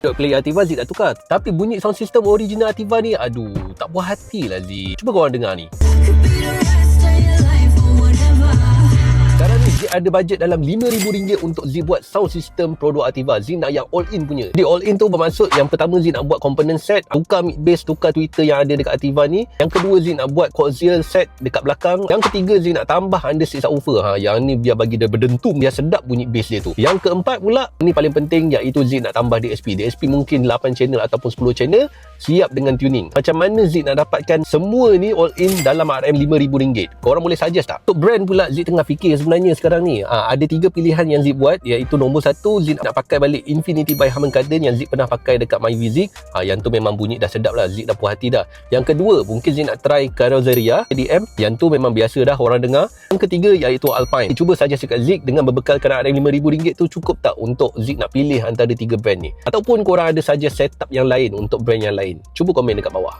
Duk play Ativa, Zik nak tukar. Tapi bunyi sound system original Ativa ni, aduh, tak puas hati lah Zik. Cuba korang dengar ni. Sekarang ni Zik ada bajet dalam RM5,000 untuk Zik buat sound system produk Ativa. Zik nak yang all in punya. Di all in tu bermaksud yang pertama Zik nak buat component set, tukar mid bass, tukar tweeter yang ada dekat Ativa ni. Yang kedua Zik nak buat coaxial set dekat belakang. Yang ketiga Zik nak tambah under six subwoofer. Yang ni biar bagi dia berdentum, biar sedap bunyi bass dia tu. Yang keempat pula, ni paling penting, iaitu Zik nak tambah DSP. DSP mungkin 8 channel ataupun 10 channel, siap dengan tuning. Macam mana Zik nak dapatkan semua ni all in dalam RM5,000? Korang boleh suggest tak? Untuk brand pula Zik tengah fikir sebenarnya sekarang ni. Ada 3 pilihan yang Zik buat, iaitu nombor 1, Zik nak pakai balik Infinity by Harman Kardon yang Zik pernah pakai dekat MyVizik. Yang tu memang bunyi dah sedap lah, Zik dah puas hati dah. Yang kedua, mungkin Zik nak try Carrozzeria EDM, yang tu memang biasa dah orang dengar. Yang ketiga iaitu Alpine. Cuba suggest dekat Zik dengan berbekalkan RM5,000 tu cukup tak untuk Zik nak pilih antara 3 brand ni? Ataupun korang ada suggest setup yang lain untuk brand yang lain? Cuba komen dekat bawah.